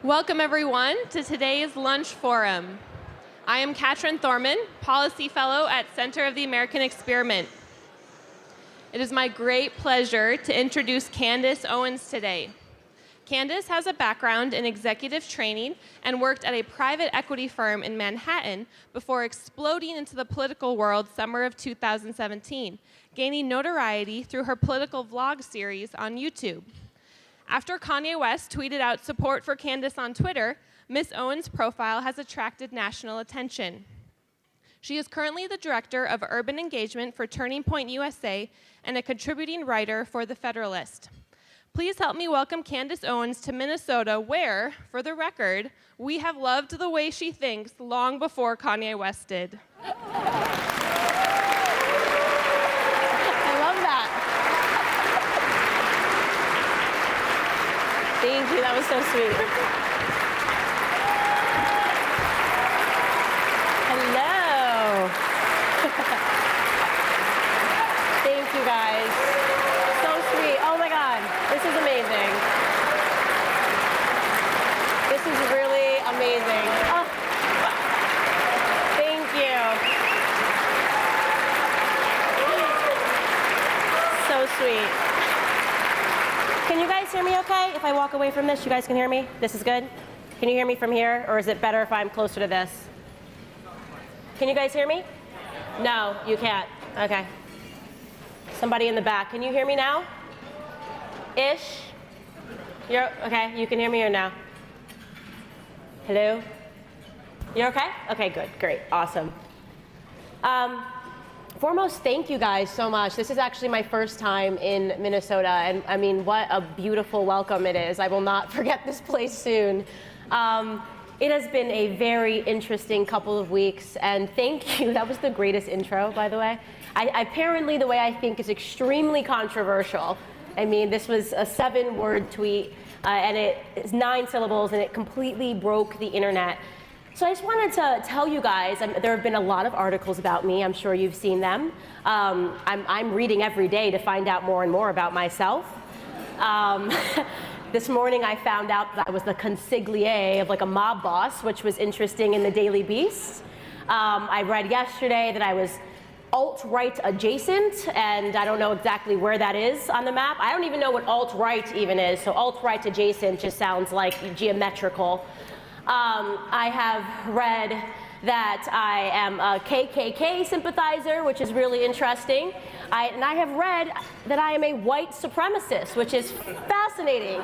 Welcome, everyone, to today's Lunch Forum. I am Katrin Thorman, Policy Fellow at Center of the American Experiment. It is my great pleasure to introduce Candace Owens today. Candace has a background in executive training and worked at a private equity firm in Manhattan before exploding into the political world summer of 2017, gaining notoriety through her political vlog series on YouTube. After Kanye West tweeted out support for Candace on Twitter, Ms. Owens' profile has attracted national attention. She is currently the Director of Urban Engagement for Turning Point USA and a contributing writer for The Federalist. Please help me welcome Candace Owens to Minnesota, where, for the record, we have loved the way she thinks long before Kanye West did. I love that. Thank you, that was so sweet. Hello. Thank you, guys. So sweet. Oh my God, this is amazing. This is really amazing. Oh. Thank you. So sweet. Can you guys hear me okay? If I walk away from this, you guys can hear me? This is good? Can you hear me from here? Or is it better if I'm closer to this? Can you guys hear me? No, you can't. Okay. Somebody in the back. Can you hear me now? Ish? You're okay? You can hear me or no? Hello? You're okay? Okay, good, great, awesome. Foremost, thank you guys so much. This is actually my first time in Minnesota, and I mean, what a beautiful welcome it is. I will not forget this place soon. It has been a very interesting couple of weeks, and thank you. That was the greatest intro, by the way. Apparently, the way I think is extremely controversial. I mean, this was a 7-word tweet, and it is 9 syllables, and it completely broke the internet. So I just wanted to tell you guys, there have been a lot of articles about me. I'm sure you've seen them. I'm reading every day to find out more and more about myself. This morning I found out that I was the consigliere of like a mob boss, which was interesting in the Daily Beast. I read yesterday that I was alt-right adjacent, and I don't know exactly where that is on the map. I don't even know what alt-right even is, so alt-right adjacent just sounds like geometrical. I have read that I am a KKK sympathizer, which is really interesting. And I have read that I am a white supremacist, which is fascinating.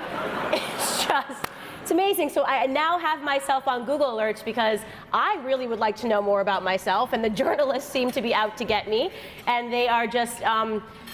It's amazing. So I now have myself on Google Alerts because I really would like to know more about myself, and the journalists seem to be out to get me, and they are just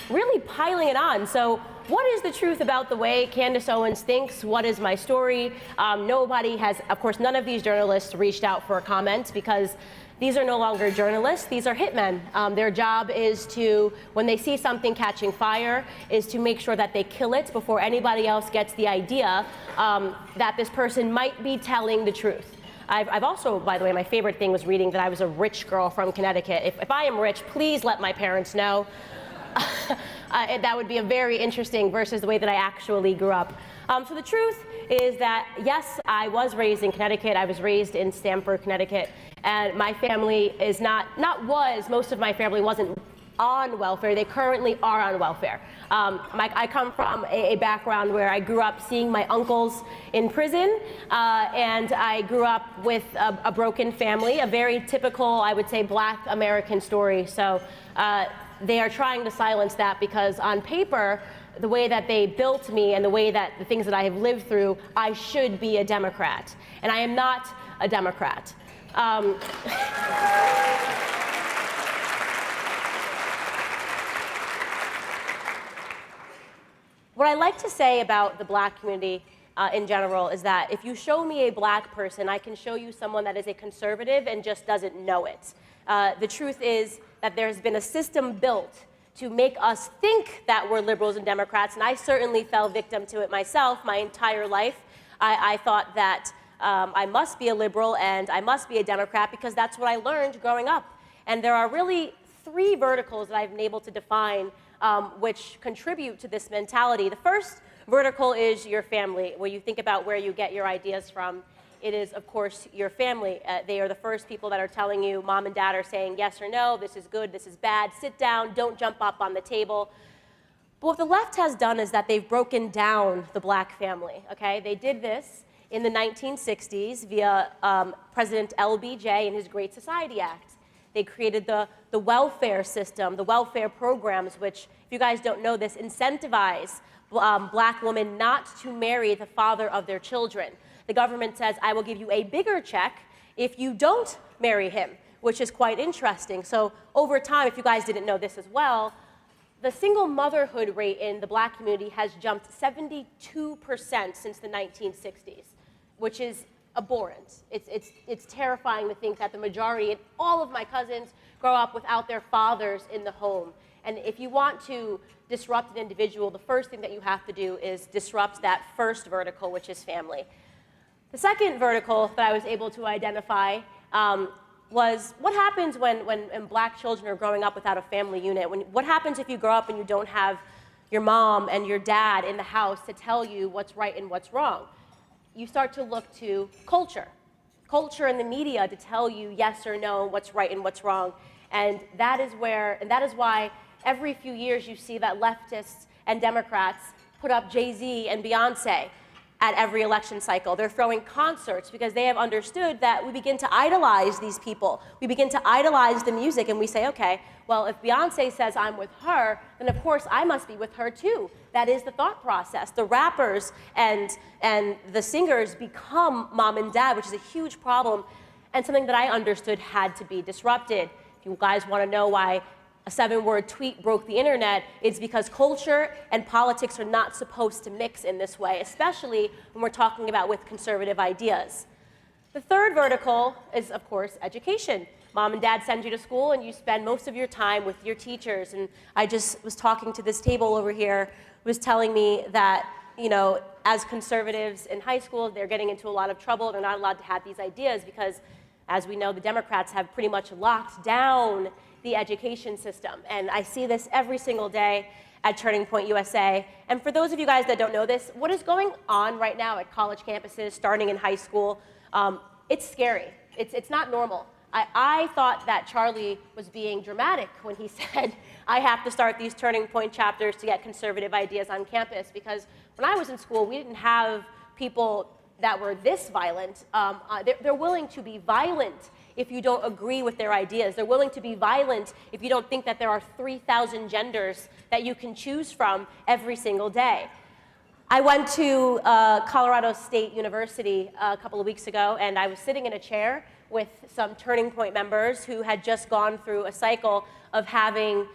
really piling it on. So what is the truth about the way Candace Owens thinks? What is my story? Nobody has, of course, none of these journalists reached out for a comment because these are no longer journalists, these are hitmen. Their job is to, when they see something catching fire, is to make sure that they kill it before anybody else gets the idea that this person might be telling the truth. I've also, by the way, my favorite thing was reading that I was a rich girl from Connecticut. If I am rich, please let my parents know. That would be a very interesting versus the way that I actually grew up. So the truth is that, yes, I was raised in Connecticut. I was raised in Stamford, Connecticut. And my family is most of my family wasn't on welfare. They currently are on welfare. I come from a background where I grew up seeing my uncles in prison, and I grew up with a broken family, a very typical, I would say, Black American story. So they are trying to silence that because on paper, the way that they built me and the way that the things that I have lived through, I should be a Democrat. And I am not a Democrat. What I like to say about the Black community in general is that if you show me a Black person, I can show you someone that is a conservative and just doesn't know it. The truth is that there's been a system built to make us think that we're liberals and Democrats, and I certainly fell victim to it myself my entire life. I thought that I must be a liberal and I must be a Democrat because that's what I learned growing up. And there are really 3 verticals that I've been able to define which contribute to this mentality. The first vertical is your family. When you think about where you get your ideas from, it is, of course, your family. They are the first people that are telling you, mom and dad are saying yes or no, this is good, this is bad, sit down, don't jump up on the table. But what the left has done is that they've broken down the black family, okay? They did this in the 1960s via President LBJ and his Great Society Act. They created the welfare system, the welfare programs, which, if you guys don't know this, incentivize black women not to marry the father of their children. The government says, I will give you a bigger check if you don't marry him, which is quite interesting. So over time, if you guys didn't know this as well, the single motherhood rate in the black community has jumped 72% since the 1960s, which is abhorrent. It's terrifying to think that the majority, and all of my cousins, grow up without their fathers in the home. And if you want to disrupt an individual, the first thing that you have to do is disrupt that first vertical, which is family. The second vertical that I was able to identify was what happens when black children are growing up without a family unit? What happens if you grow up and you don't have your mom and your dad in the house to tell you what's right and what's wrong? You start to look to culture and the media to tell you yes or no, what's right and what's wrong. And that is why every few years you see that leftists and Democrats put up Jay-Z and Beyonce at every election cycle. They're throwing concerts because they have understood that we begin to idolize these people. We begin to idolize the music and we say, okay, well, if Beyonce says I'm with her, then of course I must be with her too. That is the thought process. The rappers and the singers become mom and dad, which is a huge problem and something that I understood had to be disrupted. If you guys want to know why a 7-word tweet broke the internet, it's because culture and politics are not supposed to mix in this way, especially when we're talking about with conservative ideas. The third vertical is, of course, education. Mom and dad send you to school and you spend most of your time with your teachers. And I just was talking to this table over here, was telling me that, you know, as conservatives in high school, they're getting into a lot of trouble. They're not allowed to have these ideas because, as we know, the Democrats have pretty much locked down the education system. And I see this every single day at Turning Point USA. And for those of you guys that don't know this, what is going on right now at college campuses, starting in high school, it's scary. It's not normal. I thought that Charlie was being dramatic when he said, I have to start these Turning Point chapters to get conservative ideas on campus, because when I was in school, we didn't have people that were this violent. They're willing to be violent if you don't agree with their ideas. They're willing to be violent if you don't think that there are 3,000 genders that you can choose from every single day. I went to Colorado State University a couple of weeks ago, and I was sitting in a chair with some Turning Point members who had just gone through a cycle of having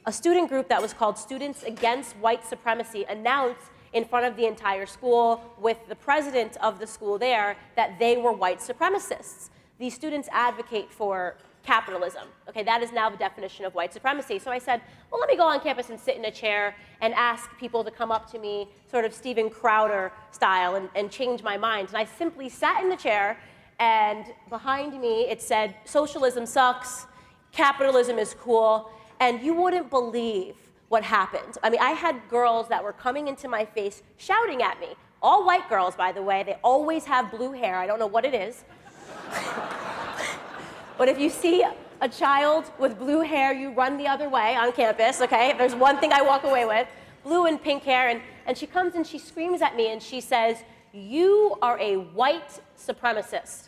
a student group that was called Students Against White Supremacy announce in front of the entire school with the president of the school there that they were white supremacists. These students advocate for capitalism. Okay, that is now the definition of white supremacy. So I said, well, let me go on campus and sit in a chair and ask people to come up to me, sort of Steven Crowder style, and change my mind. And I simply sat in the chair, and behind me it said, socialism sucks, capitalism is cool, and you wouldn't believe what happened. I mean, I had girls that were coming into my face shouting at me. All white girls, by the way. They always have blue hair. I don't know what it is. But if you see a child with blue hair, you run the other way on campus, okay? If there's one thing I walk away with, blue and pink hair, and she comes and she screams at me and she says, you are a white supremacist.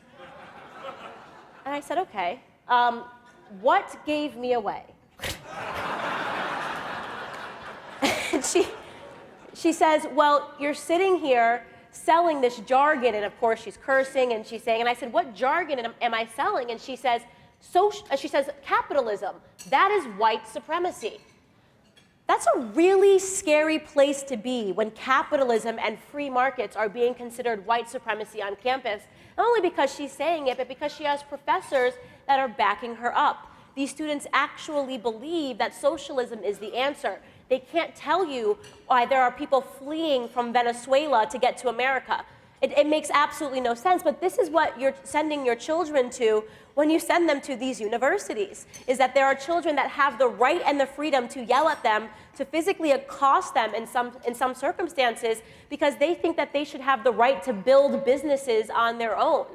And I said, okay, what gave me away? And she says, well, you're sitting here selling this jargon, and of course she's cursing and she's saying, and I said, what jargon am I selling? And she says, capitalism. That is white supremacy. That's a really scary place to be when capitalism and free markets are being considered white supremacy on campus, not only because she's saying it, but because she has professors that are backing her up. These students actually believe that socialism is the answer. They can't tell you why there are people fleeing from Venezuela to get to America. It makes absolutely no sense, but this is what you're sending your children to when you send them to these universities, is that there are children that have the right and the freedom to yell at them, to physically accost them in some circumstances, because they think that they should have the right to build businesses on their own.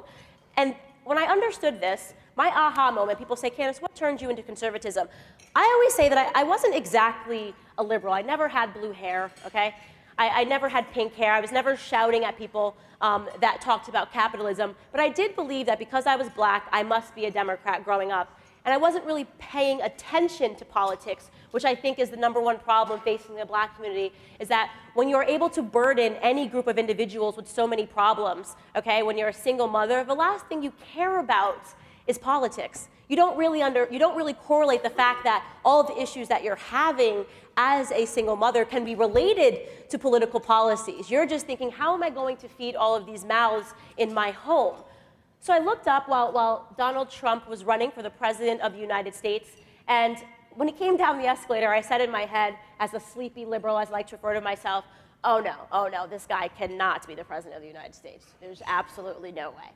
And when I understood this, my aha moment, people say, Candace, what turned you into conservatism? I always say that I wasn't exactly a liberal. I never had blue hair, okay? I never had pink hair. I was never shouting at people that talked about capitalism. But I did believe that because I was black, I must be a Democrat growing up. And I wasn't really paying attention to politics, which I think is the #1 problem facing the black community, is that when you're able to burden any group of individuals with so many problems, okay, when you're a single mother, the last thing you care about is politics. You don't really correlate the fact that all of the issues that you're having as a single mother can be related to political policies. You're just thinking, how am I going to feed all of these mouths in my home? So I looked up while Donald Trump was running for the president of the United States, and when he came down the escalator, I said in my head, as a sleepy liberal, as I like to refer to myself, oh no, this guy cannot be the president of the United States. There's absolutely no way.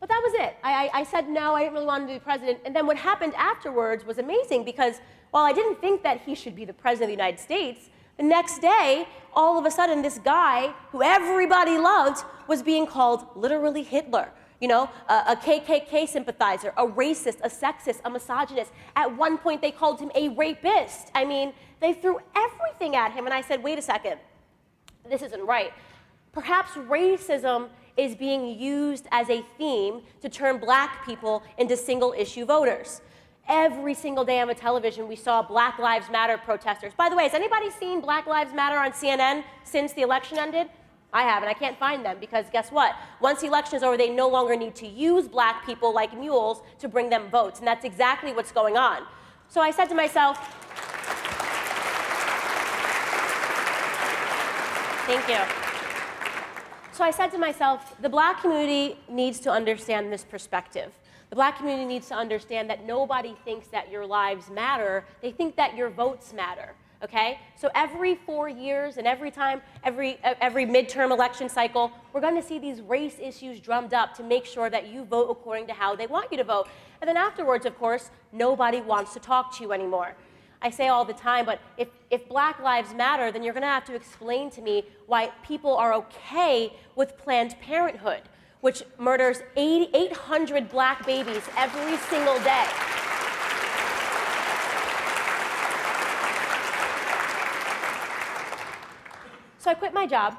But that was it. I said no, I didn't really want to be the president. And then what happened afterwards was amazing, because while I didn't think that he should be the president of the United States, the next day, all of a sudden, this guy who everybody loved was being called literally Hitler. You know, a KKK sympathizer, a racist, a sexist, a misogynist. At one point, they called him a rapist. I mean, they threw everything at him, and I said, wait a second, this isn't right. Perhaps racism is being used as a theme to turn black people into single-issue voters. Every single day on the television, we saw Black Lives Matter protesters. By the way, has anybody seen Black Lives Matter on CNN since the election ended? I haven't. I can't find them, because guess what? Once the election is over, they no longer need to use black people like mules to bring them votes, and that's exactly what's going on. So I said to myself, thank you. So I said to myself, the black community needs to understand this perspective. The black community needs to understand that nobody thinks that your lives matter. They think that your votes matter. Okay? So every 4 years and every midterm election cycle, we're going to see these race issues drummed up to make sure that you vote according to how they want you to vote. And then afterwards, of course, nobody wants to talk to you anymore. I say all the time, but if Black Lives Matter, then you're going to have to explain to me why people are okay with Planned Parenthood, which murders 800 black babies every single day. So I quit my job.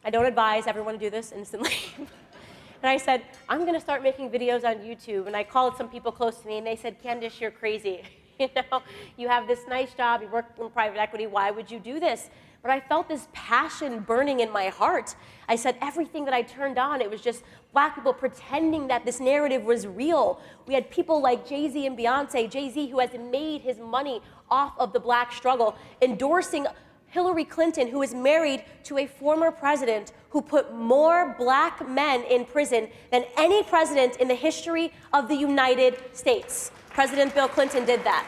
I don't advise everyone to do this instantly. And I said, I'm going to start making videos on YouTube. And I called some people close to me, and they said, Candace, you're crazy. You know, you have this nice job, you work in private equity, why would you do this? But I felt this passion burning in my heart. I said everything that I turned on, it was just black people pretending that this narrative was real. We had people like Jay-Z and Beyonce, Jay-Z who has made his money off of the black struggle, endorsing Hillary Clinton, who is married to a former president who put more black men in prison than any president in the history of the United States. President Bill Clinton did that.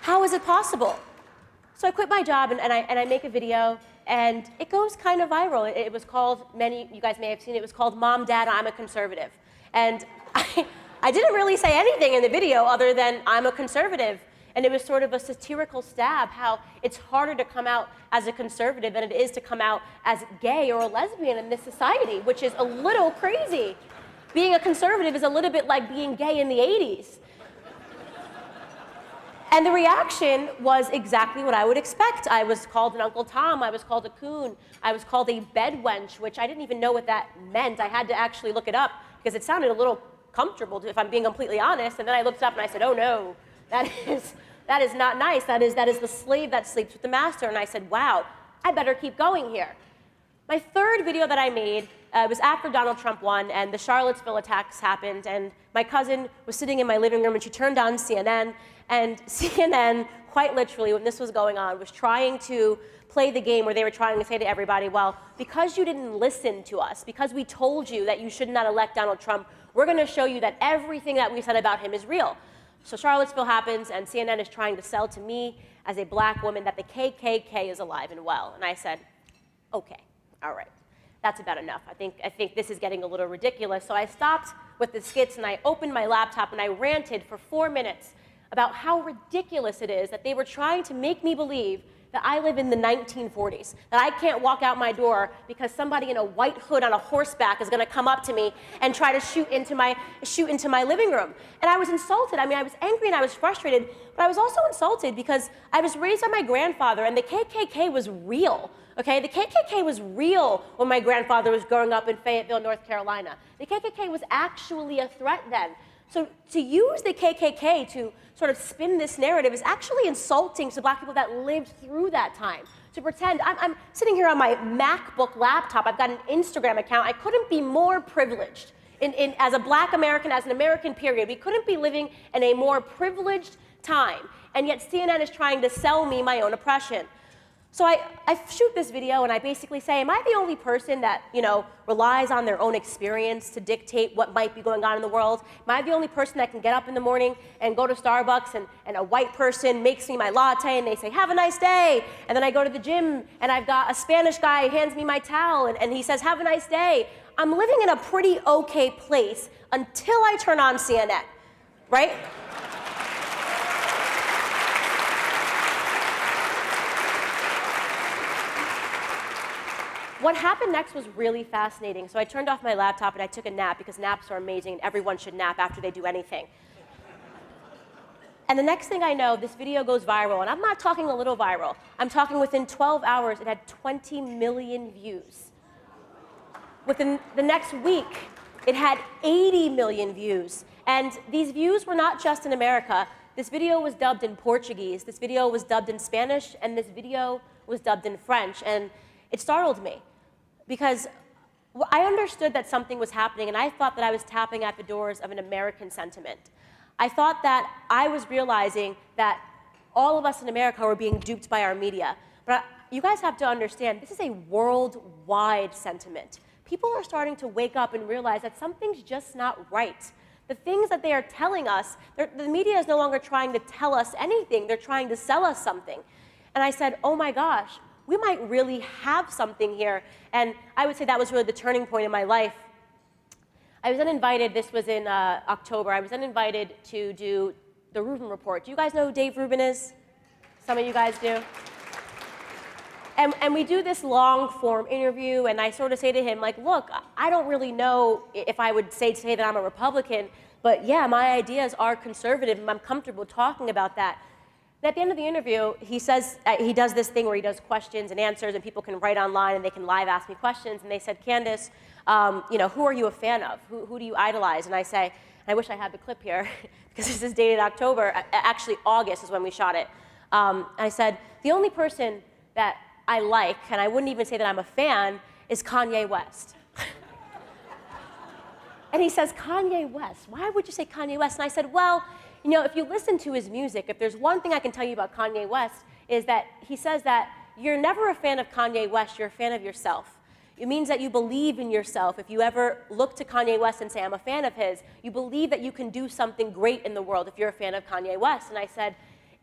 How is it possible? So I quit my job and I make a video, and it goes kind of viral. It was called, you guys may have seen it, was called Mom, Dad, I'm a Conservative. And I didn't really say anything in the video other than I'm a conservative. And it was sort of a satirical stab, how it's harder to come out as a conservative than it is to come out as gay or a lesbian in this society, which is a little crazy. Being a conservative is a little bit like being gay in the 80s. And the reaction was exactly what I would expect. I was called an Uncle Tom, I was called a coon, I was called a bedwench, which I didn't even know what that meant. I had to actually look it up because it sounded a little comfortable, if I'm being completely honest. And then I looked it up and I said, oh no, that is not nice. That is the slave that sleeps with the master. And I said, wow, I better keep going here. My third video that I made was after Donald Trump won and the Charlottesville attacks happened, and my cousin was sitting in my living room and she turned on CNN, and CNN, quite literally, when this was going on, was trying to play the game where they were trying to say to everybody, well, because you didn't listen to us, because we told you that you should not elect Donald Trump, we're going to show you that everything that we said about him is real. So Charlottesville happens, and CNN is trying to sell to me as a black woman that the KKK is alive and well. And I said, okay, all right. that's about enough. I think this is getting a little ridiculous. So I stopped with the skits and I opened my laptop and I ranted for 4 minutes about how ridiculous it is that they were trying to make me believe that I live in the 1940s, that I can't walk out my door because somebody in a white hood on a horseback is going to come up to me and try to shoot into my living room. And I was insulted. I mean, I was angry and I was frustrated, but I was also insulted because I was raised by my grandfather and the KKK was real. Okay, the KKK was real when my grandfather was growing up in Fayetteville, North Carolina. The KKK was actually a threat then. So to use the KKK to sort of spin this narrative is actually insulting to black people that lived through that time. To pretend, I'm sitting here on my MacBook laptop, I've got an Instagram account, I couldn't be more privileged. As a black American, as an American period, we couldn't be living in a more privileged time. And yet CNN is trying to sell me my own oppression. So I shoot this video and I basically say, am I the only person that, relies on their own experience to dictate what might be going on in the world? Am I the only person that can get up in the morning and go to Starbucks and a white person makes me my latte and they say, have a nice day. And then I go to the gym and I've got a Spanish guy who hands me my towel and he says, have a nice day. I'm living in a pretty okay place until I turn on CNN, right? What happened next was really fascinating. So I turned off my laptop and I took a nap because naps are amazing and everyone should nap after they do anything. And the next thing I know, this video goes viral. And I'm not talking a little viral. I'm talking within 12 hours, it had 20 million views. Within the next week, it had 80 million views. And these views were not just in America. This video was dubbed in Portuguese. This video was dubbed in Spanish. And this video was dubbed in French. And it startled me because I understood that something was happening and I thought that I was tapping at the doors of an American sentiment. I thought that I was realizing that all of us in America were being duped by our media. But you guys have to understand, this is a worldwide sentiment. People are starting to wake up and realize that something's just not right. The things that they are telling us, the media is no longer trying to tell us anything, they're trying to sell us something. And I said, oh my gosh, we might really have something here. And I would say that was really the turning point in my life. I was then invited, this was in October, I was then invited to do the Rubin Report. Do you guys know who Dave Rubin is? Some of you guys do? And we do this long form interview and I sort of say to him, like, look, I don't really know if I would say that I'm a Republican, but yeah, my ideas are conservative and I'm comfortable talking about that. And at the end of the interview, he says, he does this thing where he does questions and answers and people can write online and they can live ask me questions. And they said, Candace, who are you a fan of? Who do you idolize? And I say, and I wish I had the clip here because this is dated October, actually August is when we shot it. I said, the only person that I like, and I wouldn't even say that I'm a fan, is Kanye West. And he says, Kanye West, why would you say Kanye West? And I said, well, if you listen to his music, if there's one thing I can tell you about Kanye West, is that he says that you're never a fan of Kanye West, you're a fan of yourself. It means that you believe in yourself. If you ever look to Kanye West and say, I'm a fan of his, you believe that you can do something great in the world if you're a fan of Kanye West. And I said,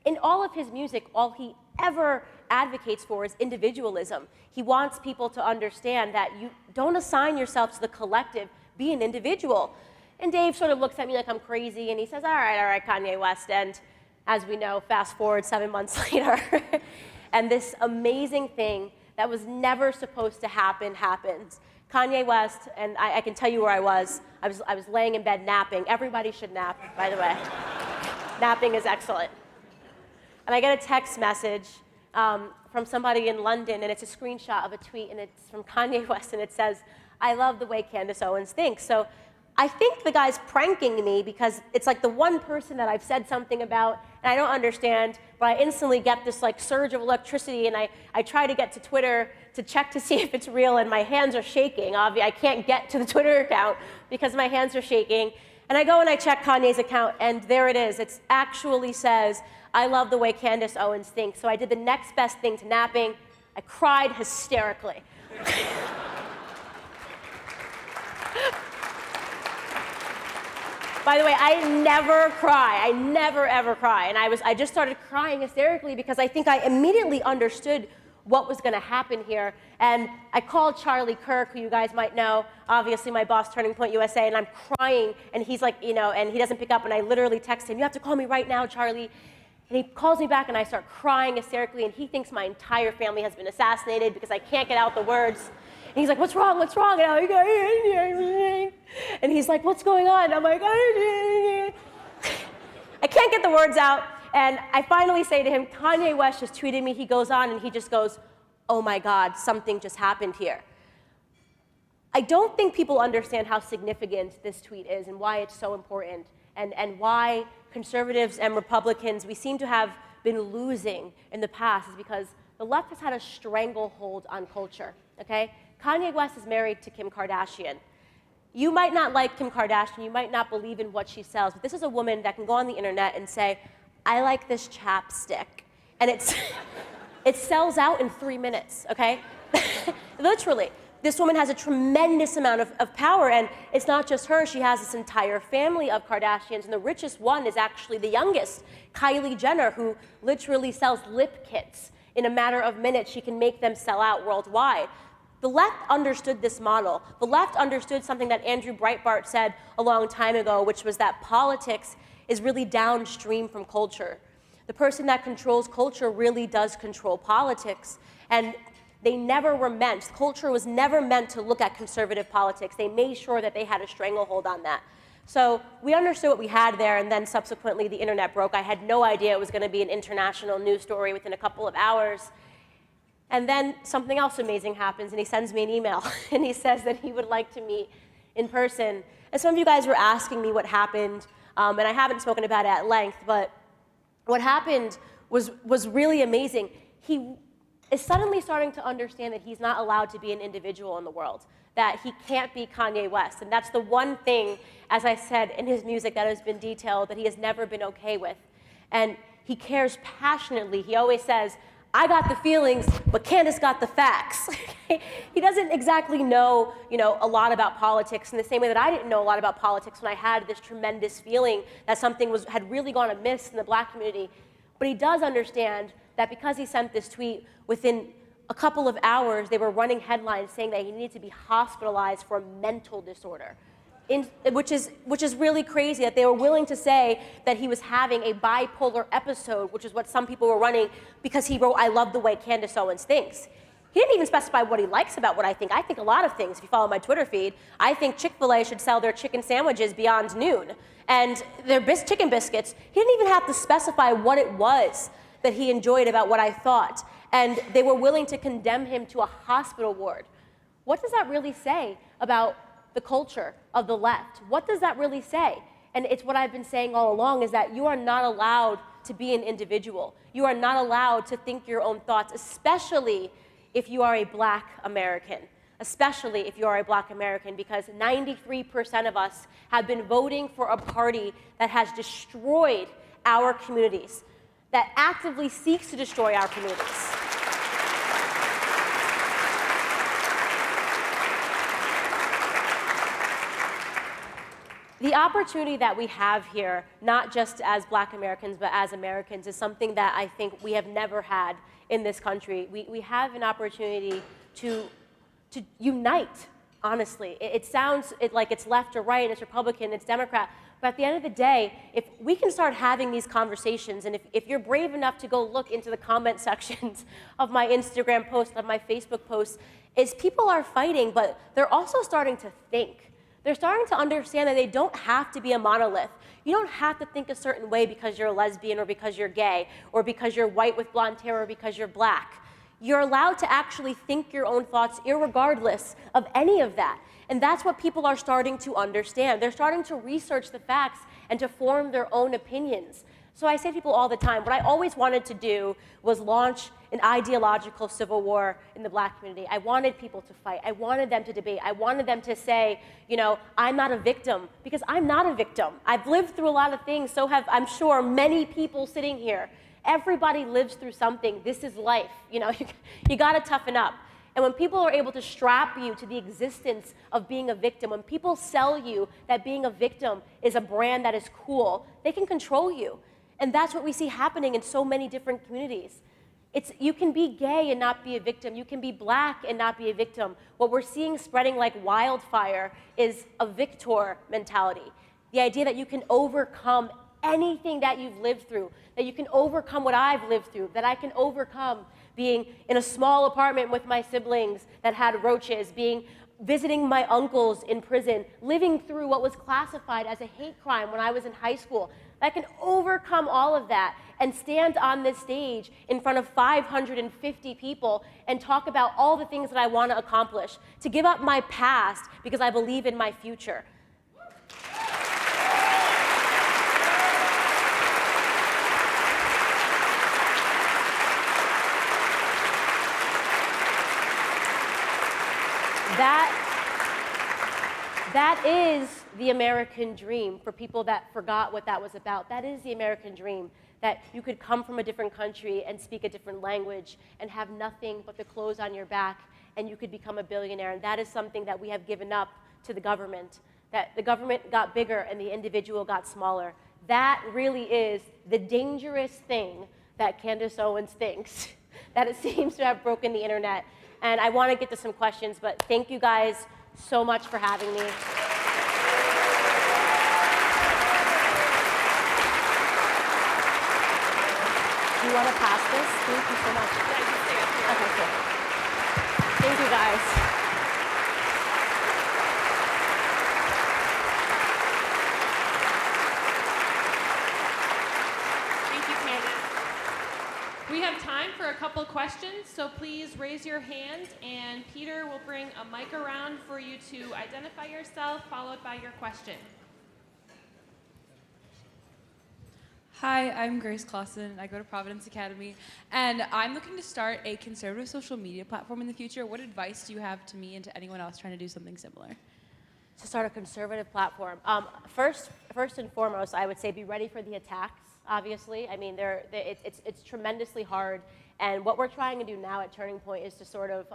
in all of his music, all he ever advocates for is individualism. He wants people to understand that you don't assign yourself to the collective, be an individual. And Dave sort of looks at me like I'm crazy, and he says, all right, Kanye West. And as we know, fast forward 7 months later, and this amazing thing that was never supposed to happen happens. Kanye West, and I can tell you where I was laying in bed napping. Everybody should nap, by the way. Napping is excellent. And I get a text message from somebody in London, and it's a screenshot of a tweet, and it's from Kanye West, and it says, I love the way Candace Owens thinks. So I think the guy's pranking me because it's like the one person that I've said something about and I don't understand, but I instantly get this like surge of electricity and I try to get to Twitter to check to see if it's real and my hands are shaking. I can't get to the Twitter account because my hands are shaking. And I go and I check Kanye's account and there it is. It actually says, I love the way Candace Owens thinks. So I did the next best thing to napping. I cried hysterically. By the way, I never cry. I never, ever cry. And I just started crying hysterically because I think I immediately understood what was going to happen here. And I called Charlie Kirk, who you guys might know, obviously my boss, Turning Point USA, and I'm crying, and he's like, and he doesn't pick up, and I literally text him, you have to call me right now, Charlie. And he calls me back, and I start crying hysterically, and he thinks my entire family has been assassinated because I can't get out the words. And he's like, what's wrong, what's wrong? And I'm like, and he's like, what's going on? And I'm like, I can't get the words out. And I finally say to him, Kanye West just tweeted me. He goes on and he just goes, oh my God, something just happened here. I don't think people understand how significant this tweet is and why it's so important, and why conservatives and Republicans, we seem to have been losing in the past, is because the left has had a stranglehold on culture, okay? Kanye West is married to Kim Kardashian. You might not like Kim Kardashian, you might not believe in what she sells, but this is a woman that can go on the internet and say, I like this chapstick. And it sells out in 3 minutes, okay? Literally. This woman has a tremendous amount of power, and it's not just her. She has this entire family of Kardashians, and the richest one is actually the youngest, Kylie Jenner, who literally sells lip kits. In a matter of minutes, she can make them sell out worldwide. The left understood this model. The left understood something that Andrew Breitbart said a long time ago, which was that politics is really downstream from culture. The person that controls culture really does control politics. And they never were meant, culture was never meant to look at conservative politics. They made sure that they had a stranglehold on that. So we understood what we had there, and then subsequently the internet broke. I had no idea it was going to be an international news story within a couple of hours. And then something else amazing happens, and he sends me an email, and he says that he would like to meet in person. And some of you guys were asking me what happened, and I haven't spoken about it at length, but what happened was really amazing. He is suddenly starting to understand that he's not allowed to be an individual in the world, that he can't be Kanye West. And that's the one thing, as I said, in his music that has been detailed that he has never been okay with. And he cares passionately. He always says, I got the feelings, but Candace got the facts. He doesn't exactly know, a lot about politics in the same way that I didn't know a lot about politics when I had this tremendous feeling that something had really gone amiss in the black community. But he does understand that because he sent this tweet, within a couple of hours, they were running headlines saying that he needed to be hospitalized for a mental disorder, which is really crazy, that they were willing to say that he was having a bipolar episode, which is what some people were running, because he wrote, I love the way Candace Owens thinks. He didn't even specify what he likes about what I think. I think a lot of things. If you follow my Twitter feed, I think Chick-fil-A should sell their chicken sandwiches beyond noon, and their chicken biscuits. He didn't even have to specify what it was that he enjoyed about what I thought. And they were willing to condemn him to a hospital ward. What does that really say about the culture of the left? What does that really say? And it's what I've been saying all along, is that you are not allowed to be an individual. You are not allowed to think your own thoughts, especially if you are a black American. Especially if you are a black American, because 93% of us have been voting for a party that has destroyed our communities, that actively seeks to destroy our communities. The opportunity that we have here, not just as black Americans, but as Americans, is something that I think we have never had in this country. We have an opportunity to unite, honestly. It sounds like it's left or right, it's Republican, it's Democrat, but at the end of the day, if we can start having these conversations, and if you're brave enough to go look into the comment sections of my Instagram posts, of my Facebook posts, is people are fighting, but they're also starting to think. They're starting to understand that they don't have to be a monolith. You don't have to think a certain way because you're a lesbian, or because you're gay, or because you're white with blonde hair, or because you're black. You're allowed to actually think your own thoughts irregardless of any of that. And that's what people are starting to understand. They're starting to research the facts and to form their own opinions. So I say to people all the time, what I always wanted to do was launch an ideological civil war in the black community. I wanted people to fight. I wanted them to debate. I wanted them to say, I'm not a victim, because I'm not a victim. I've lived through a lot of things, so have, I'm sure, many people sitting here. Everybody lives through something. This is life. You gotta toughen up. And when people are able to strap you to the existence of being a victim, when people sell you that being a victim is a brand that is cool, they can control you. And that's what we see happening in so many different communities. You can be gay and not be a victim. You can be black and not be a victim. What we're seeing spreading like wildfire is a victor mentality. The idea that you can overcome anything that you've lived through, that you can overcome what I've lived through, that I can overcome being in a small apartment with my siblings that had roaches, visiting my uncles in prison, living through what was classified as a hate crime when I was in high school. I can overcome all of that and stand on this stage in front of 550 people and talk about all the things that I want to accomplish, to give up my past because I believe in my future. That is the American dream for people that forgot what that was about. That is the American dream, that you could come from a different country and speak a different language and have nothing but the clothes on your back, and you could become a billionaire. And that is something that we have given up to the government, that the government got bigger and the individual got smaller. That really is the dangerous thing that Candace Owens thinks, that it seems to have broken the internet. And I want to get to some questions, but thank you guys so much for having me. Do you want to pass this? Thank you so much. Okay, cool. Thank you guys. Thank you, Candace. We have time for a couple questions, so please raise your hand, and Peter will bring a mic around for you to identify yourself, followed by your question. Hi, I'm Grace Clausen. I go to Providence Academy, and I'm looking to start a conservative social media platform in the future. What advice do you have to me and to anyone else trying to do something similar? To start a conservative platform. First and foremost, I would say be ready for the attacks, obviously. I mean, it's tremendously hard. And what we're trying to do now at Turning Point is to sort of,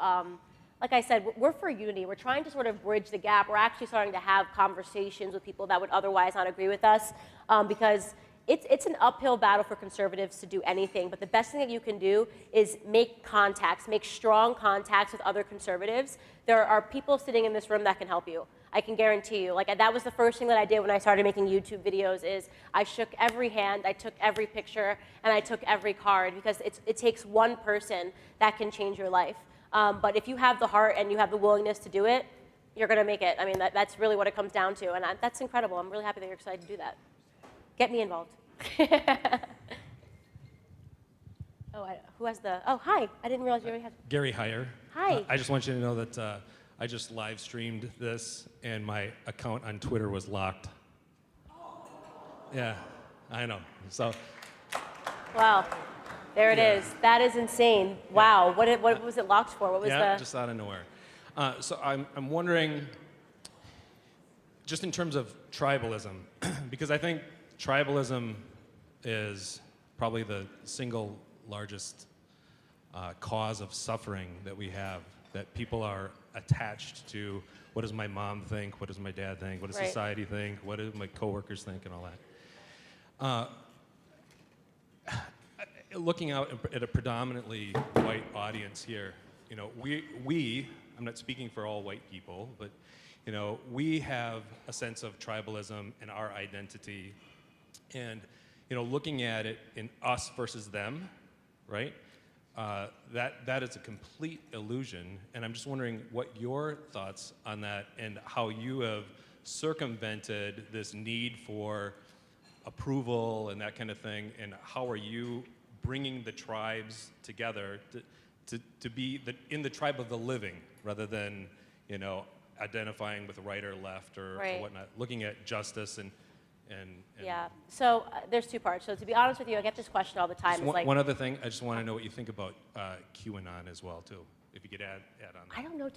like I said, we're for unity. We're trying to sort of bridge the gap. We're actually starting to have conversations with people that would otherwise not agree with us, because it's an uphill battle for conservatives to do anything, but the best thing that you can do is make contacts, make strong contacts with other conservatives. There are people sitting in this room that can help you. I can guarantee you. Like, that was the first thing that I did when I started making YouTube videos, is I shook every hand, I took every picture, and I took every card, because it takes one person that can change your life. But if you have the heart and you have the willingness to do it, you're going to make it. I mean, that's really what it comes down to, and that's incredible. I'm really happy that you're excited to do that. Get me involved. Who has the, oh, hi. I didn't realize you already had. Gary Heyer. Hi. I just want you to know that I just live streamed this, and my account on Twitter was locked. Yeah, I know. So. Wow. There it is. That is insane. Wow. What was it locked for? What was just out of nowhere. So I'm wondering, just in terms of tribalism, because I think tribalism is probably the single largest cause of suffering that we have, that people are attached to. What does my mom think? What does my dad think? What does society think? What do my coworkers think, and all that? Looking out at a predominantly white audience here, you know, I'm not speaking for all white people, but, you know, we have a sense of tribalism in our identity, and, you know, looking at it in us versus them, right? That is a complete illusion, and I'm just wondering what your thoughts on that, and how you have circumvented this need for approval and that kind of thing, and how are you bringing the tribes together to be in the tribe of the living, rather than, you know, identifying with right or left or whatnot, looking at justice and yeah. So there's two parts. So to be honest with you, I get this question all the time. One other thing, I just want to know what you think about QAnon as well too. If you could add on that. I don't know.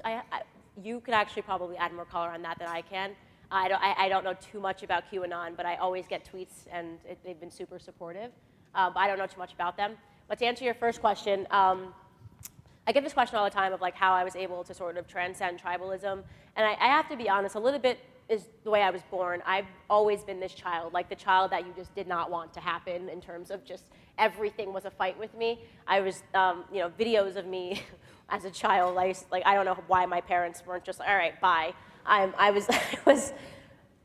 You could actually probably add more color on that than I can. I don't know too much about QAnon, but I always get tweets, and they've been super supportive. But I don't know too much about them. But to answer your first question, I get this question all the time of like how I was able to sort of transcend tribalism. And I have to be honest, a little bit is the way I was born. I've always been this child, like the child that you just did not want to happen in terms of just everything was a fight with me. I was, videos of me as a child, I don't know why my parents weren't just, all right, bye. I was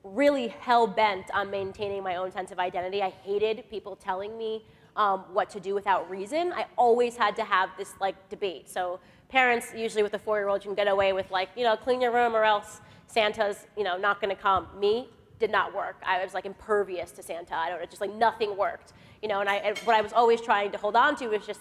really hell-bent on maintaining my own sense of identity. I hated people telling me what to do without reason. I always had to have this debate. So parents, usually with a 4-year-old, you can get away with clean your room or else Santa's not gonna come. Me, did not work. I was impervious to Santa. I don't know, just nothing worked. And what I was always trying to hold on to was just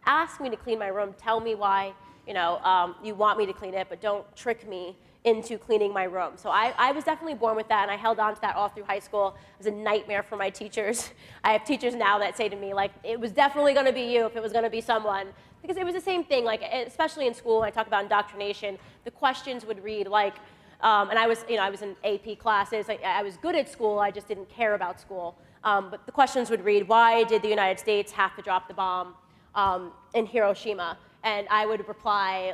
ask me to clean my room, tell me why you want me to clean it, but don't trick me into cleaning my room. So I was definitely born with that, and I held on to that all through high school. It was a nightmare for my teachers. I have teachers now that say to me, it was definitely gonna be you if it was gonna be someone. Because it was the same thing, especially in school, when I talk about indoctrination, the questions would read and I was in AP classes. I was good at school, I just didn't care about school. But the questions would read, why did the United States have to drop the bomb in Hiroshima? And I would reply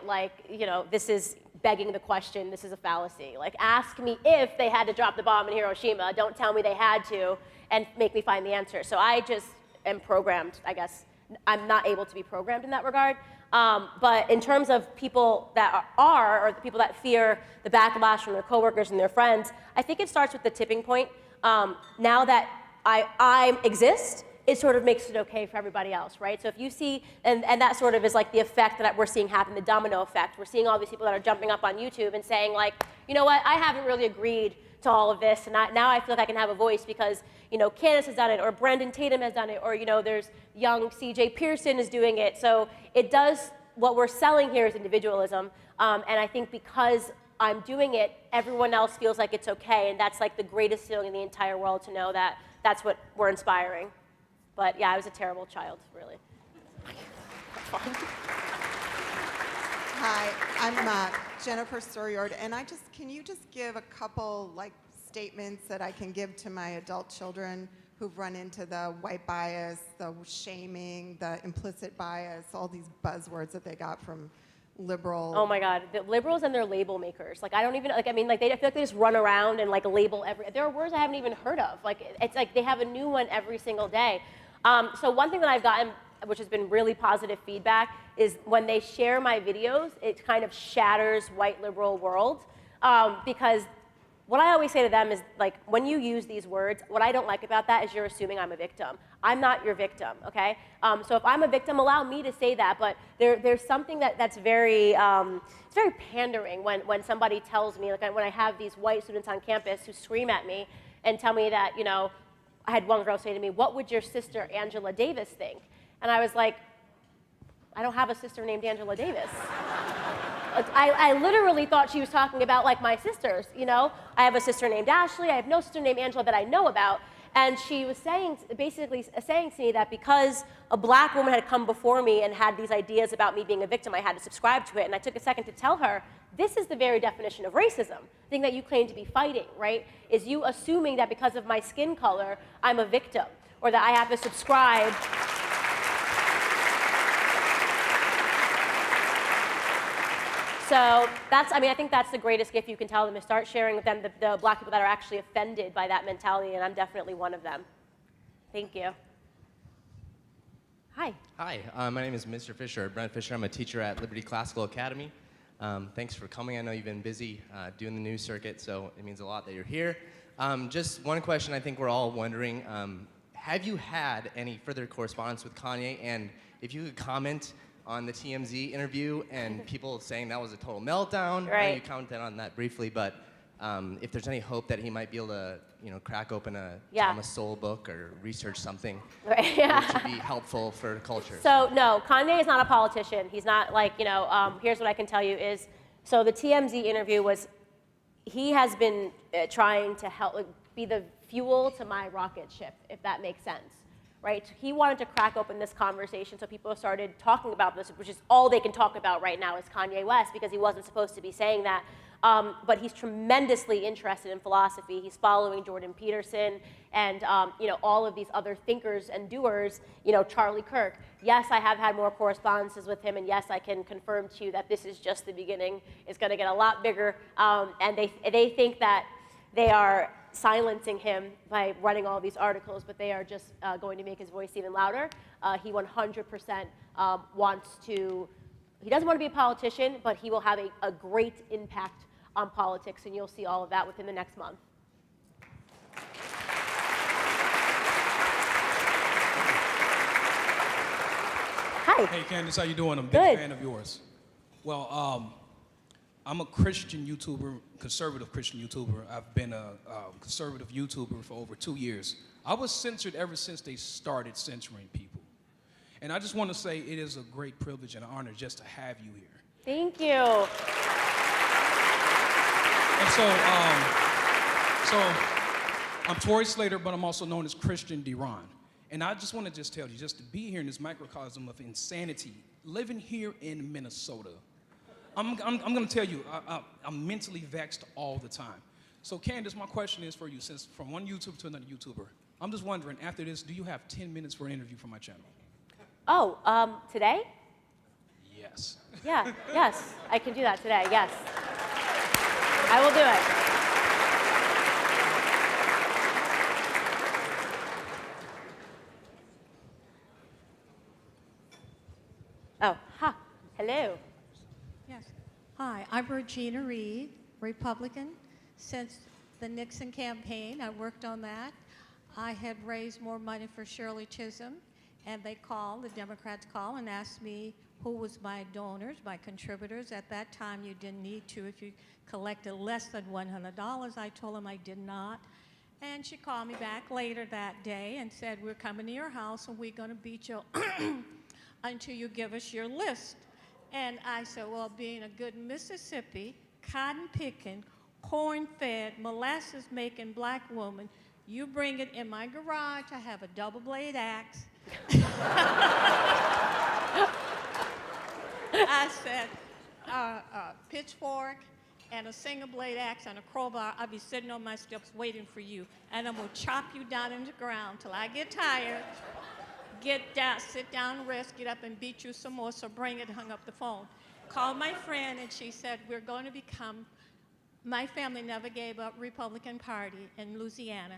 this is begging the question, this is a fallacy. Ask me if they had to drop the bomb in Hiroshima, don't tell me they had to, and make me find the answer. So I just am programmed, I guess. I'm not able to be programmed in that regard. But in terms of people that are, or the people that fear the backlash from their coworkers and their friends, I think it starts with the tipping point. Now that I exist, it sort of makes it okay for everybody else, right? So if you see, and that sort of is the effect that we're seeing happen, the domino effect. We're seeing all these people that are jumping up on YouTube and saying you know what, I haven't really agreed to all of this, and now I feel like I can have a voice because Candace has done it, or Brendan Tatum has done it, or there's young CJ Pearson is doing it. So it does, what we're selling here is individualism, and I think because I'm doing it, everyone else feels like it's okay, and that's the greatest feeling in the entire world to know that that's what we're inspiring. But yeah, I was a terrible child, really. Hi, I'm Jennifer Suriord, and can you just give a couple statements that I can give to my adult children who've run into the white bias, the shaming, the implicit bias, all these buzzwords that they got from liberal. Oh my God, the liberals and their label makers. I don't even, I feel like they just run around and label there are words I haven't even heard of. It's they have a new one every single day. So one thing that I've gotten, which has been really positive feedback, is when they share my videos, it kind of shatters white liberal world. Because what I always say to them is, when you use these words, what I don't like about that is you're assuming I'm a victim. I'm not your victim, okay? So if I'm a victim, allow me to say that, but there's something that's very, it's very pandering when somebody tells me, when I have these white students on campus who scream at me and tell me that, I had one girl say to me, what would your sister Angela Davis think? And I was like, I don't have a sister named Angela Davis. I literally thought she was talking about my sisters, I have a sister named Ashley, I have no sister named Angela that I know about. And she was basically saying to me that because a black woman had come before me and had these ideas about me being a victim, I had to subscribe to it. And I took a second to tell her, this is the very definition of racism. The thing that you claim to be fighting, right? Is you assuming that because of my skin color, I'm a victim, or that I have to subscribe. So I think that's the greatest gift you can tell them, is start sharing with them the black people that are actually offended by that mentality, and I'm definitely one of them. Thank you. Hi. Hi, my name is Mr. Fisher, Brent Fisher. I'm a teacher at Liberty Classical Academy. Thanks for coming. I know you've been busy doing the news circuit, so it means a lot that you're here. Just one question I think we're all wondering. Have you had any further correspondence with Kanye? And if you could comment on the TMZ interview and people saying that was a total meltdown. Right. I know you commented on that briefly, but if there's any hope that he might be able to, crack open a Thomas Sowell book or research something, Right. Yeah. which would be helpful for culture. So no, Kanye is not a politician. He's not here's what I can tell you is, so the TMZ interview was, he has been trying to help be the fuel to my rocket ship, if that makes sense. Right? He wanted to crack open this conversation so people started talking about this, which is all they can talk about right now is Kanye West, because he wasn't supposed to be saying that. But he's tremendously interested in philosophy. He's following Jordan Peterson and all of these other thinkers and doers, Charlie Kirk. Yes, I have had more correspondences with him, and yes, I can confirm to you that this is just the beginning. It's going to get a lot bigger, and they think that they are silencing him by running all these articles, but they are just going to make his voice even louder. He 100% wants to, he doesn't want to be a politician, but he will have a great impact on politics, and you'll see all of that within the next month. Hi. Hey, Candace, how you doing? I'm a Good. big fan of yours. Well, I'm a Christian YouTuber, conservative Christian YouTuber. I've been a conservative YouTuber for over 2 years. I was censored ever since they started censoring people. And I just want to say it is a great privilege and honor just to have you here. Thank you. And so I'm Tori Slater, but I'm also known as Christian Deron. And I just want to tell you, just to be here in this microcosm of insanity, living here in Minnesota, I'm going to tell you, I'm mentally vexed all the time. So Candace, my question is for you, since from one YouTuber to another YouTuber, I'm just wondering, after this, do you have 10 minutes for an interview for my channel? Oh, today? Yes. Yeah, yes, I can do that today, yes. I will do it. Oh, ha, hello. Yes. Hi, I'm Regina Reed, Republican. Since the Nixon campaign, I worked on that. I had raised more money for Shirley Chisholm, and the Democrats called and asked me who was my donors, my contributors. At that time, you didn't need to if you collected less than $100. I told them I did not. And she called me back later that day and said, we're coming to your house and we're going to beat you until you give us your list. And I said, well, being a good Mississippi, cotton-picking, corn-fed, molasses-making black woman, you bring it in my garage. I have a double-blade axe. I said, a pitchfork and a single-blade axe and a crowbar. I'll be sitting on my steps waiting for you. And I'm going to chop you down in the ground till I get tired. Get down, sit down, rest, get up and beat you some more, so bring it, hung up the phone. Called my friend and she said, we're going to become, my family never gave up Republican Party in Louisiana.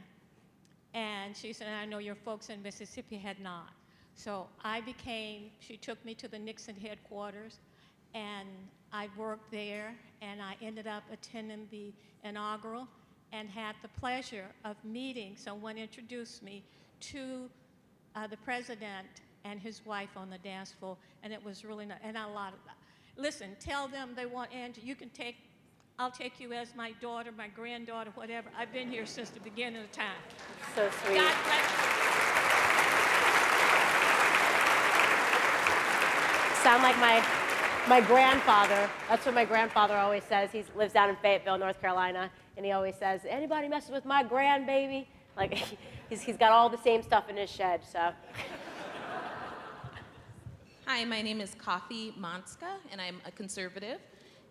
And she said, I know your folks in Mississippi had not. So she took me to the Nixon headquarters and I worked there and I ended up attending the inaugural and had the pleasure of meeting, someone introduced me to the president and his wife on the dance floor, and it was really nice. And listen, tell them they want Angie. I'll take you as my daughter, my granddaughter, whatever. I've been here since the beginning of time. So sweet. God bless you. Sound like my grandfather. That's what my grandfather always says. He lives down in Fayetteville, North Carolina, and he always says, anybody messes with my grandbaby? Like, he's got all the same stuff in his shed, so. Hi, my name is Coffee Monska, and I'm a conservative.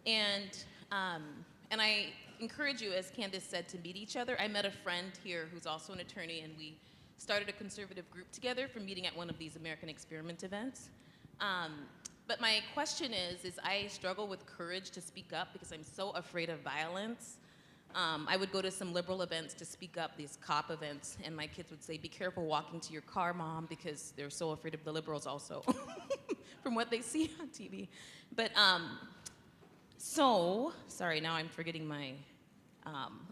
And I encourage you, as Candace said, to meet each other. I met a friend here who's also an attorney, and we started a conservative group together from meeting at one of these American Experiment events. But my question is I struggle with courage to speak up because I'm so afraid of violence. I would go to some liberal events to speak up, these cop events, and my kids would say, be careful walking to your car, Mom, because they're so afraid of the liberals also, from what they see on TV. But, sorry, now I'm forgetting my,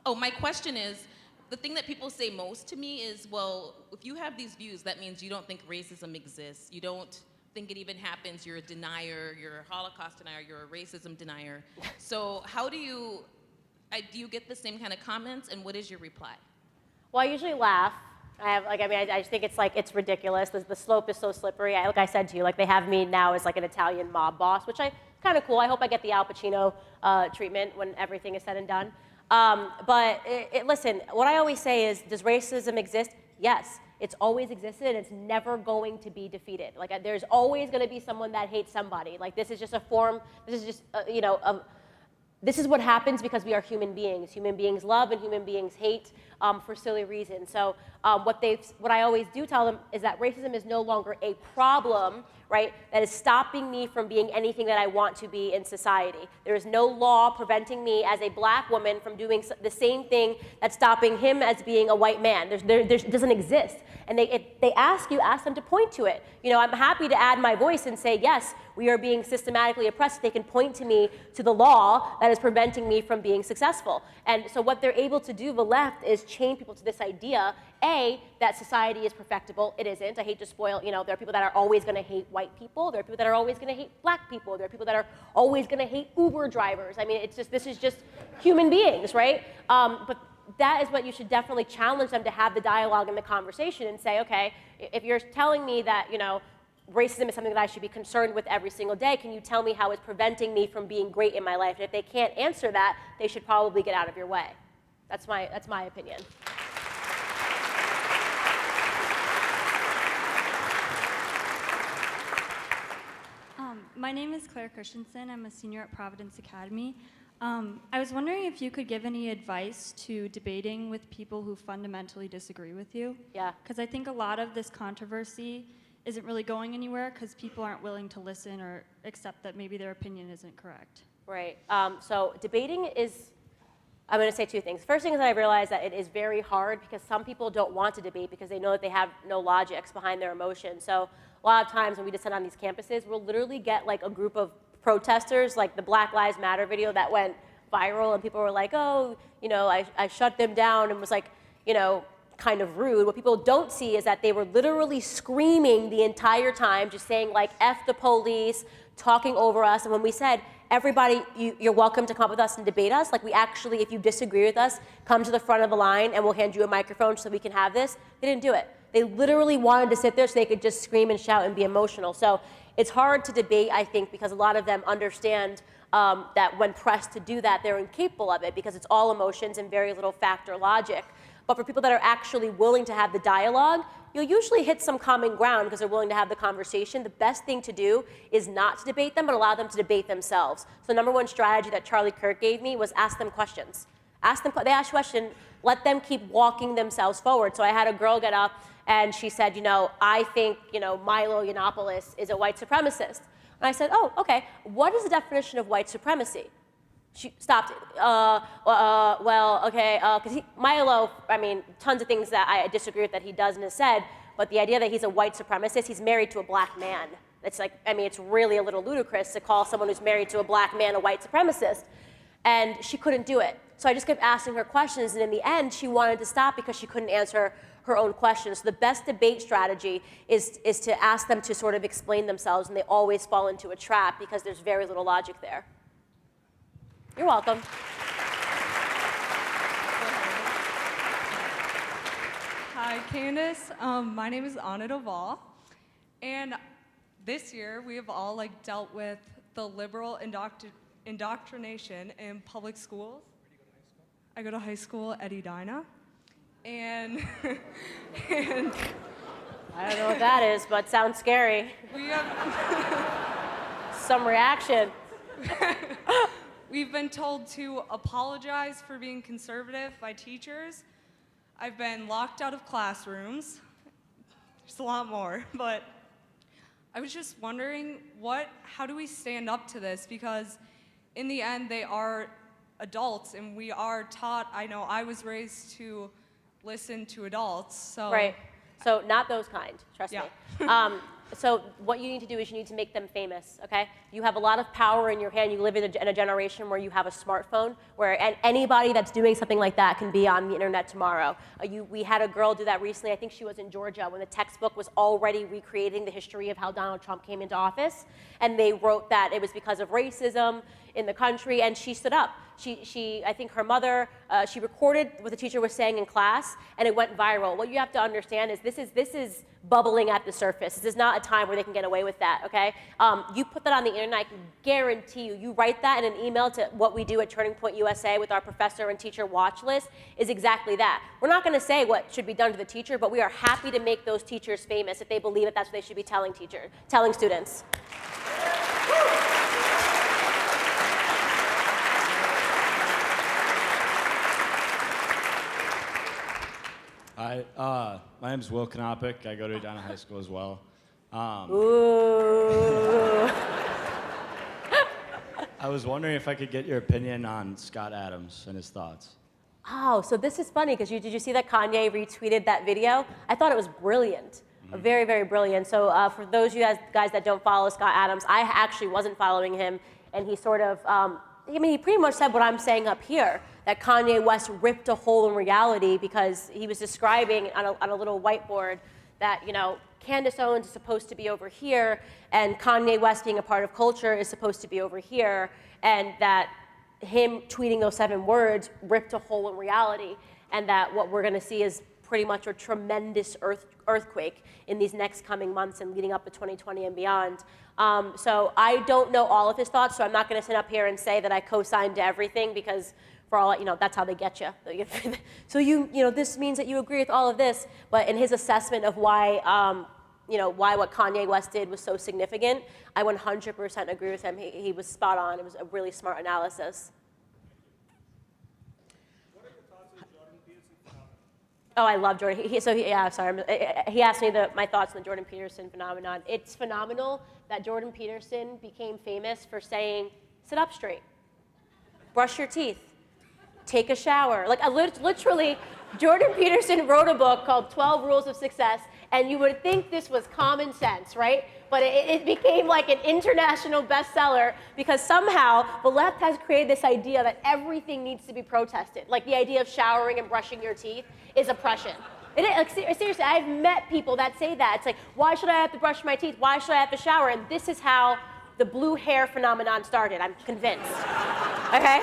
my question is, the thing that people say most to me is, well, if you have these views, that means you don't think racism exists. You don't think it even happens. You're a denier. You're a Holocaust denier. You're a racism denier. So how do you get the same kind of comments, and what is your reply? Well, I usually laugh. I just think it's ridiculous. The slope is so slippery. Like I said to you, they have me now as an Italian mob boss, which is kind of cool. I hope I get the Al Pacino treatment when everything is said and done. But listen, what I always say is, does racism exist? Yes. It's always existed, and it's never going to be defeated. There's always going to be someone that hates somebody. This is just a form. This is just this is what happens because we are human beings. Human beings love and human beings hate for silly reasons. So what I always do tell them is that racism is no longer a problem. right? That is stopping me from being anything that I want to be in society. There is no law preventing me as a black woman from doing the same thing that's stopping him as being a white man. It doesn't exist. And they ask them to point to it. You know, I'm happy to add my voice and say, yes, we are being systematically oppressed. They can point to me to the law that is preventing me from being successful. And so what they're able to do, the left, is chain people to this idea, A, that society is perfectible. It isn't. I hate to spoil, you know, there are people that are always going to hate white people. There are people that are always going to hate black people. There are people that are always going to hate Uber drivers. I mean, this is just human beings, right? But that is what you should definitely challenge them to have the dialogue and the conversation and say, okay, if you're telling me that, you know, racism is something that I should be concerned with every single day, can you tell me how it's preventing me from being great in my life? And if they can't answer that, they should probably get out of your way. That's my opinion. My name is Claire Christensen. I'm a senior at Providence Academy. I was wondering if you could give any advice to debating with people who fundamentally disagree with you. Yeah. Because I think a lot of this controversy isn't really going anywhere because people aren't willing to listen or accept that maybe their opinion isn't correct. Right. So debating is, I'm going to say two things. First thing is that I realized that it is very hard because some people don't want to debate because they know that they have no logics behind their emotions. So a lot of times when we descend on these campuses, we'll literally get like a group of protesters, like the Black Lives Matter video that went viral, and people were like, oh, you know, I shut them down, and was like, you know, kind of rude. What people don't see is that they were literally screaming the entire time, just saying like, F the police, talking over us. And when we said, everybody, you're welcome to come up with us and debate us, like we actually, if you disagree with us, come to the front of the line and we'll hand you a microphone so we can have this. They didn't do it. They literally wanted to sit there so they could just scream and shout and be emotional. So it's hard to debate, I think, because a lot of them understand that when pressed to do that, they're incapable of it because it's all emotions and very little fact or logic. But for people that are actually willing to have the dialogue, you'll usually hit some common ground because they're willing to have the conversation. The best thing to do is not to debate them, but allow them to debate themselves. So number one strategy that Charlie Kirk gave me was ask them questions. They ask a question, let them keep walking themselves forward. So I had a girl get up and she said, you know, I think, you know, Milo Yiannopoulos is a white supremacist. And I said, oh, okay, what is the definition of white supremacy? She stopped. Well, okay, because Milo, I mean, tons of things that I disagree with that he does and has said, but the idea that he's a white supremacist, he's married to a black man. It's like, I mean, it's really a little ludicrous to call someone who's married to a black man a white supremacist. And she couldn't do it. So I just kept asking her questions, and in the end, she wanted to stop because she couldn't answer her own questions. So the best debate strategy is to ask them to sort of explain themselves, and they always fall into a trap because there's very little logic there. You're welcome. Hi, Candace. My name is Anna Doval, and this year we have all dealt with the liberal indoctrination in public schools. I go to high school at Edina, and I don't know what that is, but sounds scary. we have some reaction. We've been told to apologize for being conservative by teachers. I've been locked out of classrooms. There's a lot more, but I was just wondering how do we stand up to this? Because in the end, they are adults, and we are taught, I know I was raised to listen to adults, so. Right, so not those kind, trust Yeah. me. So what you need to do is you need to make them famous, okay? You have a lot of power in your hand. You live in a generation where you have a smartphone, where anybody that's doing something like that can be on the internet tomorrow. We had a girl do that recently. I think she was in Georgia when the textbook was already recreating the history of how Donald Trump came into office. And they wrote that it was because of racism in the country, and she stood up. I think her mother, she recorded what the teacher was saying in class, and it went viral. What you have to understand is this is bubbling at the surface. This is not a time where they can get away with that, okay? You put that on the internet, I can guarantee you write that in an email to what we do at Turning Point USA with our professor and teacher watch list is exactly that. We're not gonna say what should be done to the teacher, but we are happy to make those teachers famous if they believe that that's what they should be telling students. Hi, my name is Will Knopic. I go to Edina High School as well. Ooh. I was wondering if I could get your opinion on Scott Adams and his thoughts. Oh, so this is funny because did you see that Kanye retweeted that video? I thought it was brilliant. Very, very brilliant. So for those of you guys that don't follow Scott Adams, I actually wasn't following him, and he sort of, he pretty much said what I'm saying up here, that Kanye West ripped a hole in reality because he was describing on a little whiteboard that, Candace Owens is supposed to be over here, and Kanye West being a part of culture is supposed to be over here, and that him tweeting those 7 words ripped a hole in reality, and that what we're going to see is pretty much a tremendous earthquake in these next coming months and leading up to 2020 and beyond. So I don't know all of his thoughts, so I'm not going to sit up here and say that I co-signed to everything, because for all, that's how they get you. So this means that you agree with all of this, but in his assessment of why, why what Kanye West did was so significant, I 100% agree with him. He was spot on. It was a really smart analysis. What are your thoughts on Jordan Peterson phenomenon? Oh, I love Jordan. He asked me my thoughts on the Jordan Peterson phenomenon. It's phenomenal that Jordan Peterson became famous for saying, sit up straight, brush your teeth, take a shower. Like, literally, Jordan Peterson wrote a book called 12 Rules of Success, and you would think this was common sense, right? But it became like an international bestseller because somehow the left has created this idea that everything needs to be protested. Like the idea of showering and brushing your teeth is oppression. Seriously, I've met people that say that. It's like, why should I have to brush my teeth? Why should I have to shower? And this is how the blue hair phenomenon started, I'm convinced. Okay?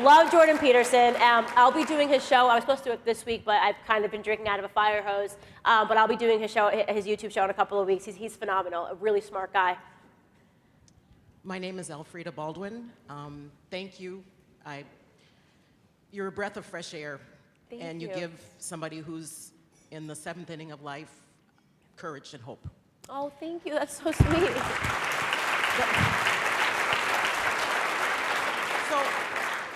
Love Jordan Peterson. I'll be doing his show. I was supposed to do it this week, but I've kind of been drinking out of a fire hose. But I'll be doing his YouTube show in a couple of weeks. He's phenomenal, a really smart guy. My name is Elfrida Baldwin. Thank you. You're a breath of fresh air. Thank you you. give somebody who's in the 7th inning of life courage and hope. Oh, thank you. That's so sweet. So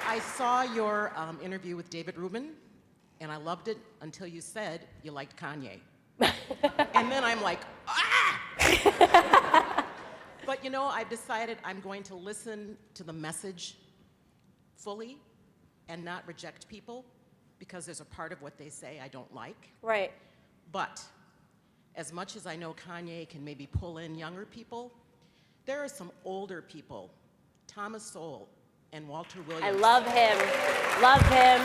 I saw your interview with David Rubin, and I loved it until you said you liked Kanye. And then I'm like, ah! But I've decided I'm going to listen to the message fully and not reject people, because there's a part of what they say I don't like. Right. But as much as I know Kanye can maybe pull in younger people, there are some older people, Thomas Sowell and Walter Williams. I love him. Love him.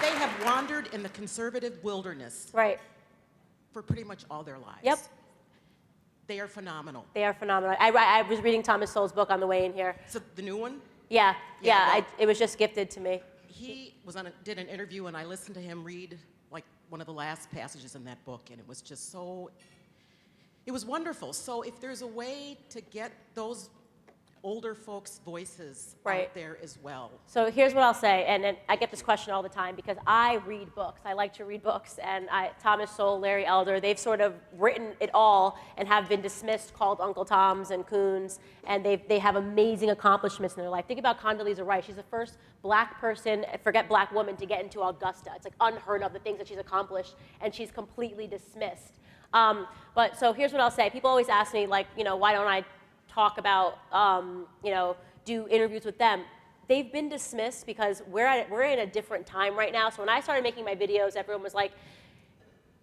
They have wandered in the conservative wilderness. Right. For pretty much all their lives. Yep. They are phenomenal. They are phenomenal. I was reading Thomas Sowell's book on the way in here. So the new one? Yeah. Well, it was just gifted to me. He did an interview, and I listened to him read like one of the last passages in that book, and it was just it was wonderful. So if there's a way to get those older folks' voices out there as well. So here's what I'll say, and I get this question all the time because I read books. I like to read books, and Thomas Sowell, Larry Elder, they've sort of written it all and have been dismissed, called Uncle Toms and Coons, and they have amazing accomplishments in their life. Think about Condoleezza Rice. She's the first black person, forget black woman, to get into Augusta. It's like unheard of, the things that she's accomplished, and she's completely dismissed. But so here's what I'll say. People always ask me, like, why don't I talk about, do interviews with them. They've been dismissed because we're in a different time right now. So when I started making my videos, everyone was like,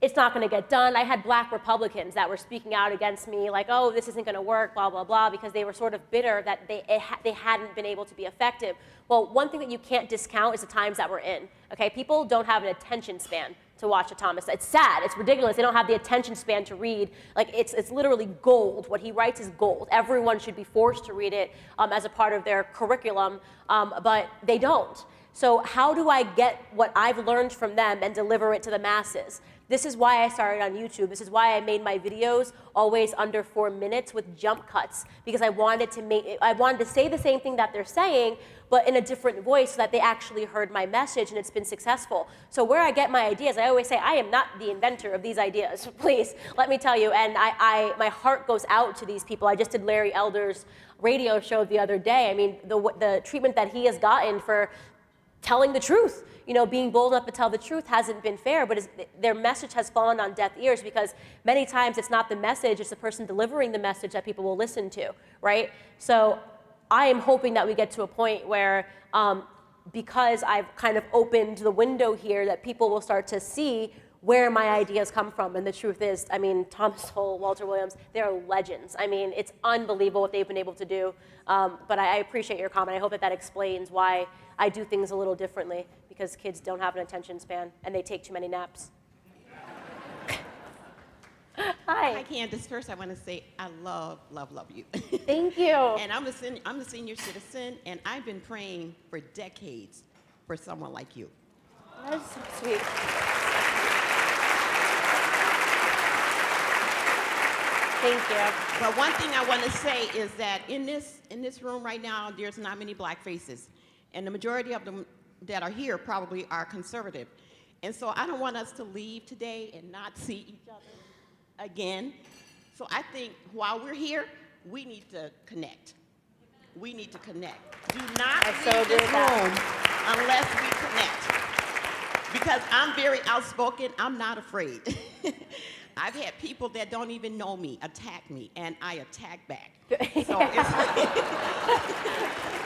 it's not going to get done. I had black Republicans that were speaking out against me, like, oh, this isn't going to work, blah, blah, blah, because they were sort of bitter that they hadn't been able to be effective. Well, one thing that you can't discount is the times that we're in. Okay, people don't have an attention span to watch a Thomas. It's sad. It's ridiculous. They don't have the attention span to read. Like, it's literally gold. What he writes is gold. Everyone should be forced to read it as a part of their curriculum, but they don't. So how do I get what I've learned from them and deliver it to the masses? This is why I started on YouTube. This is why I made my videos always under 4 minutes with jump cuts, because I wanted to say the same thing that they're saying, but in a different voice so that they actually heard my message, and it's been successful. So where I get my ideas, I always say, I am not the inventor of these ideas, please, let me tell you. And my heart goes out to these people. I just did Larry Elder's radio show the other day. I mean, the treatment that he has gotten for telling the truth. You know, being bold enough to tell the truth hasn't been fair, but their message has fallen on deaf ears because many times it's not the message, it's the person delivering the message that people will listen to, right? So I am hoping that we get to a point where, because I've kind of opened the window here, that people will start to see where my ideas come from. And the truth is, I mean, Thomas Sowell, Walter Williams, they're legends. I mean, it's unbelievable what they've been able to do. But I appreciate your comment. I hope that that explains why I do things a little differently, because kids don't have an attention span and they take too many naps. Hi, Candace. First, I want to say I love you. Thank you. And I'm a senior citizen, and I've been praying for decades for someone like you. That is so sweet. Thank you. But one thing I want to say is that in this room right now, there's not many black faces, and the majority of them that are here probably are conservative. And so I don't want us to leave today and not see each other again. So I think while we're here, we need to connect. We need to connect. Do not leave this room unless we connect. Because I'm very outspoken, I'm not afraid. I've had people that don't even know me attack me, and I attack back. So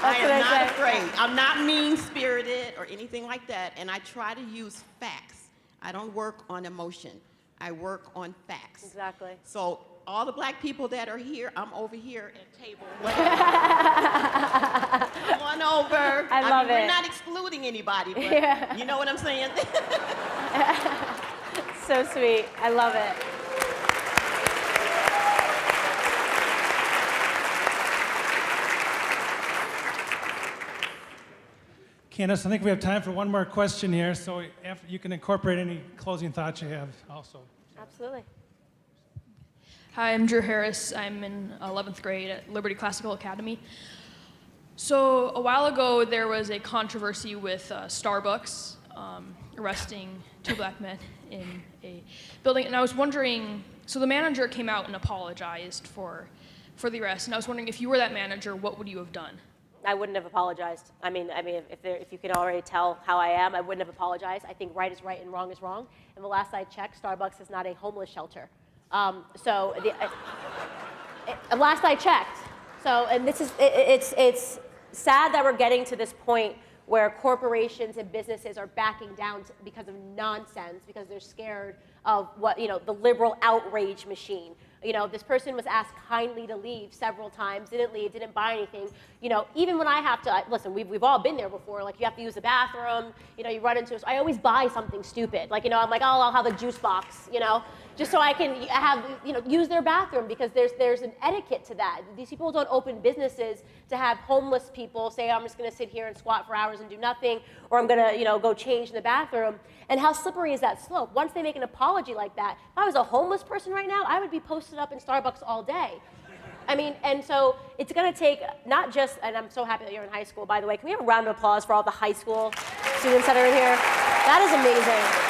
I am not afraid. I'm not mean-spirited or anything like that, and I try to use facts. I don't work on emotion. I work on facts. Exactly. So all the black people that are here, I'm over here at table. Come on over. I love mean, it. We're not excluding anybody, but Yeah. you know what I'm saying? So sweet. I love it. Candace, I think we have time for one more question here, so if you can incorporate any closing thoughts you have also. Absolutely. Hi, I'm Drew Harris. I'm in 11th grade at Liberty Classical Academy. So a while ago, there was a controversy with Starbucks arresting 2 black men in a building, and I was wondering, so the manager came out and apologized for the arrest, and I was wondering, if you were that manager, what would you have done? I wouldn't have apologized. I mean, if you can already tell how I am, I wouldn't have apologized. I think right is right and wrong is wrong. And the last I checked, Starbucks is not a homeless shelter. Last I checked. So, and this is, it's sad that we're getting to this point where corporations and businesses are backing down because of nonsense, because they're scared of what, the liberal outrage machine. This person was asked kindly to leave several times, didn't leave, didn't buy anything. Even when I have to, listen, we've all been there before, like you have to use the bathroom, you run into, I always buy something stupid. Like, I'm like, oh, I'll have a juice box, just so I can have, use their bathroom, because there's an etiquette to that. These people don't open businesses to have homeless people say, I'm just gonna sit here and squat for hours and do nothing, or I'm gonna, go change in the bathroom. And how slippery is that slope? Once they make an apology like that, if I was a homeless person right now, I would be posted up in Starbucks all day. I mean, and so it's gonna take not just, and I'm so happy that you're in high school, by the way. Can we have a round of applause for all the high school students that are in here? That is amazing.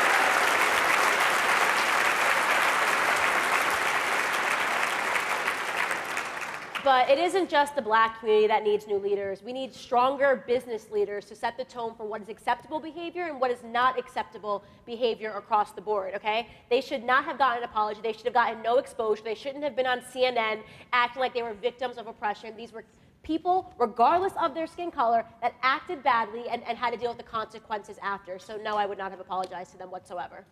But it isn't just the black community that needs new leaders. We need stronger business leaders to set the tone for what is acceptable behavior and what is not acceptable behavior across the board, okay? They should not have gotten an apology. They should have gotten no exposure. They shouldn't have been on CNN acting like they were victims of oppression. These were people, regardless of their skin color, that acted badly and had to deal with the consequences after. So no, I would not have apologized to them whatsoever.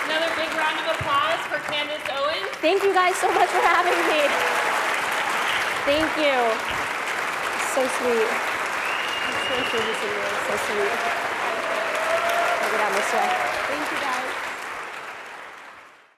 Another big round of applause for Candace Owens. Thank you guys so much for having me. Thank you. So sweet. So sweet. So sweet. I'll go down this way. Thank you guys.